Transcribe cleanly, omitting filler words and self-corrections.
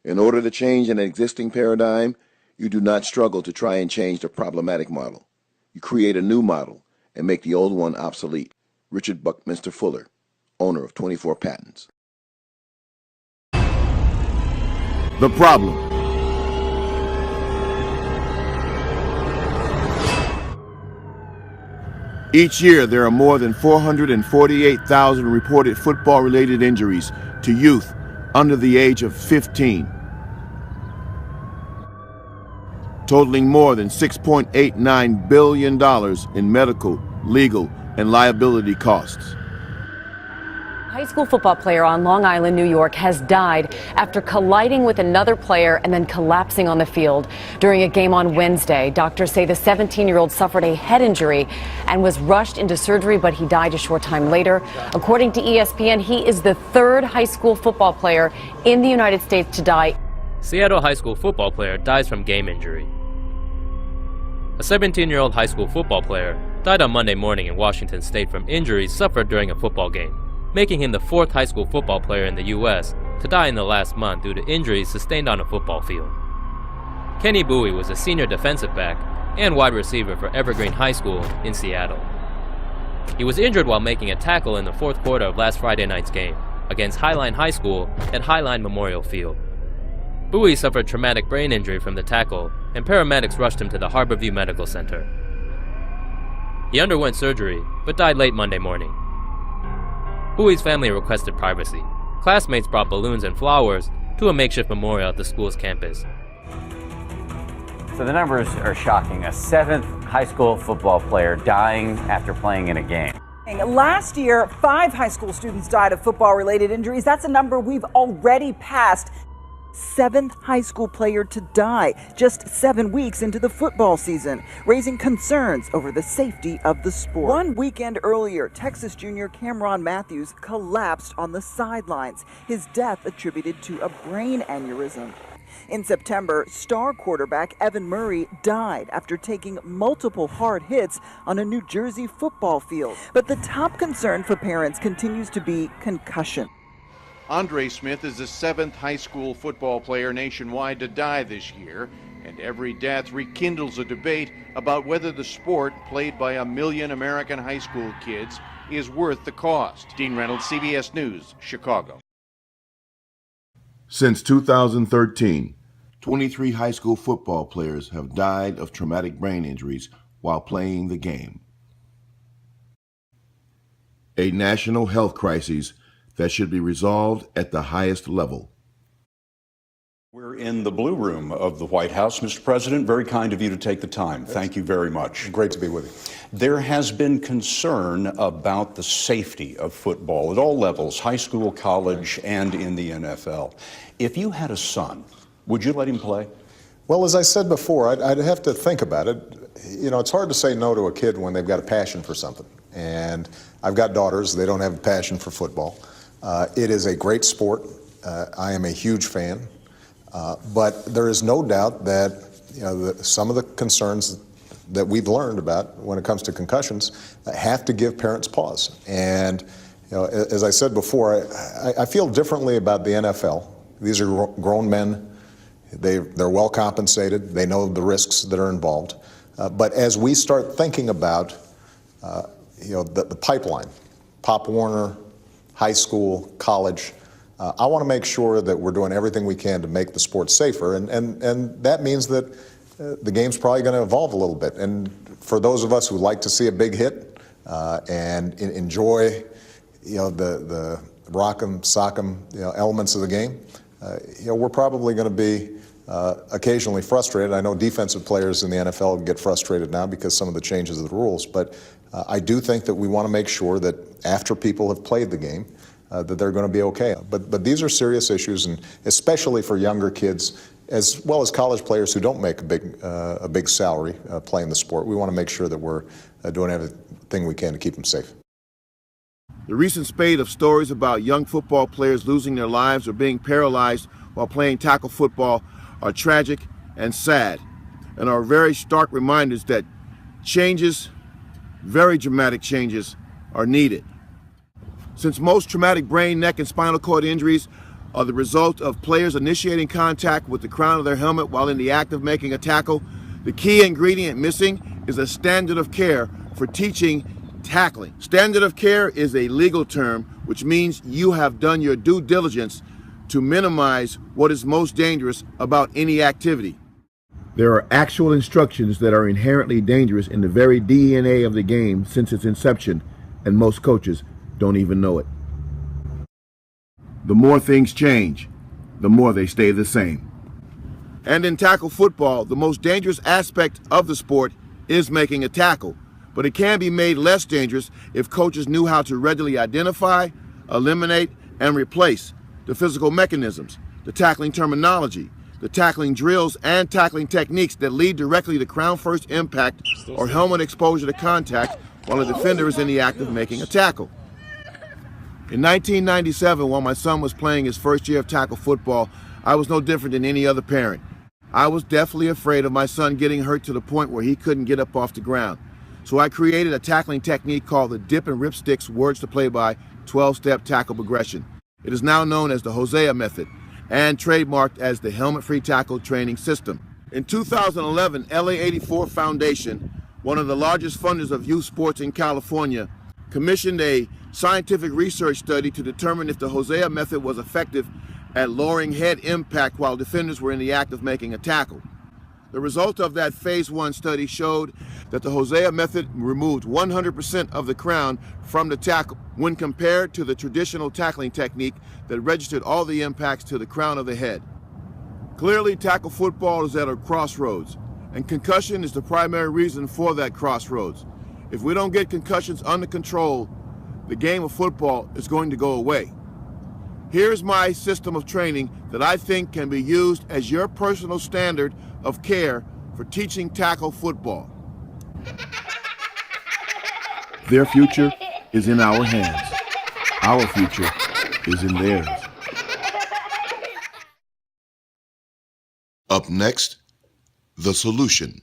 In order to change an existing paradigm, you do not struggle to try and change the problematic model. You create a new model and make the old one obsolete. Richard Buckminster Fuller, owner of 24 Patents. The problem. Each year, there are more than 448,000 reported football-related injuries to youth under the age of 15, totaling more than $6.89 billion in medical, legal, and liability costs. A high school football player on Long Island, New York, has died after colliding with another player and then collapsing on the field during a game on Wednesday. Doctors say the 17-year-old suffered a head injury and was rushed into surgery, but he died a short time later. According to ESPN, he is the third high school football player in the United States to die. Seattle high school football player dies from game injury. A 17-year-old high school football player died on Monday morning in Washington State from injuries suffered during a football game, making him the fourth high school football player in the U.S. to die in the last month due to injuries sustained on a football field. Kenny Bowie was a senior defensive back and wide receiver for Evergreen High School in Seattle. He was injured while making a tackle in the fourth quarter of last Friday night's game against Highline High School at Highline Memorial Field. Bowie suffered traumatic brain injury from the tackle, and paramedics rushed him to the Harborview Medical Center. He underwent surgery, but died late Monday morning. Bowie's family requested privacy. Classmates brought balloons and flowers to a makeshift memorial at the school's campus. So the numbers are shocking. A seventh high school football player dying after playing in a game. Last year, 5 high school students died of football-related injuries. That's a number we've already passed. 7th high school player to die just 7 weeks into the football season, raising concerns over the safety of the sport. One weekend earlier, Texas junior Cameron Matthews collapsed on the sidelines, his death attributed to a brain aneurysm. In September, star quarterback Evan Murray died after taking multiple hard hits on a New Jersey football field. But the top concern for parents continues to be concussion. Andre Smith is the 7th high school football player nationwide to die this year, and every death rekindles a debate about whether the sport, played by 1 million American high school kids, is worth the cost. Dean Reynolds, CBS News, Chicago. Since 2013, 23 high school football players have died of traumatic brain injuries while playing the game. A national health crisis that should be resolved at the highest level. We're in the Blue Room of the White House, Mr. President. Very kind of you to take the time. Thank you very much. Great to be with you. There has been concern about the safety of football at all levels, high school, college, and in the NFL. If you had a son, would you let him play? Well, as I said before, I'd have to think about it. You know, it's hard to say no to a kid when they've got a passion for something. And I've got daughters, they don't have a passion for football. It is a great sport. I am a huge fan. But there is no doubt that some of the concerns that we've learned about when it comes to concussions have to give parents pause. And as I said before, I feel differently about the NFL. These are grown men. They're well compensated. They know the risks that are involved. But as we start thinking about the pipeline, Pop Warner, high school, college, I want to make sure that we're doing everything we can to make the sport safer, and that means that the game's probably going to evolve a little bit. And for those of us who like to see a big hit and enjoy, the rock'em, sock'em, elements of the game, we're probably going to be occasionally frustrated. I know defensive players in the NFL get frustrated now because some of the changes of the rules, but I do think that we want to make sure that after people have played the game, that they're going to be okay. But these are serious issues, and especially for younger kids, as well as college players who don't make a big salary playing the sport. We want to make sure that we're doing everything we can to keep them safe. The recent spate of stories about young football players losing their lives or being paralyzed while playing tackle football are tragic and sad, and are very stark reminders that changes, very dramatic changes, are needed. Since most traumatic brain, neck, and spinal cord injuries are the result of players initiating contact with the crown of their helmet while in the act of making a tackle. The key ingredient missing is a standard of care for teaching tackling. Standard of care is a legal term which means you have done your due diligence to minimize what is most dangerous about any activity. There are actual instructions that are inherently dangerous in the very DNA of the game since its inception, and most coaches don't even know it. The more things change, the more they stay the same. And in tackle football, the most dangerous aspect of the sport is making a tackle, but it can be made less dangerous if coaches knew how to readily identify, eliminate, and replace the physical mechanisms, the tackling terminology, the tackling drills, and tackling techniques that lead directly to crown-first impact or helmet exposure to contact while a defender is in the act of making a tackle. In 1997, while my son was playing his first year of tackle football, I was no different than any other parent. I was deathly afraid of my son getting hurt to the point where he couldn't get up off the ground. So I created a tackling technique called the dip and rip sticks words to play by 12-step tackle progression. It is now known as the Hosea method and trademarked as the helmet-free tackle training system. In 2011, LA 84 Foundation, one of the largest funders of youth sports in California, commissioned a scientific research study to determine if the Hosea method was effective at lowering head impact while defenders were in the act of making a tackle. The result of that phase 1 study showed that the Hosea method removed 100% of the crown from the tackle when compared to the traditional tackling technique that registered all the impacts to the crown of the head. Clearly, tackle football is at a crossroads, and concussion is the primary reason for that crossroads. If we don't get concussions under control, the game of football is going to go away. Here's my system of training that I think can be used as your personal standard of care for teaching tackle football. Their future is in our hands. Our future is in theirs. Up next, the solution.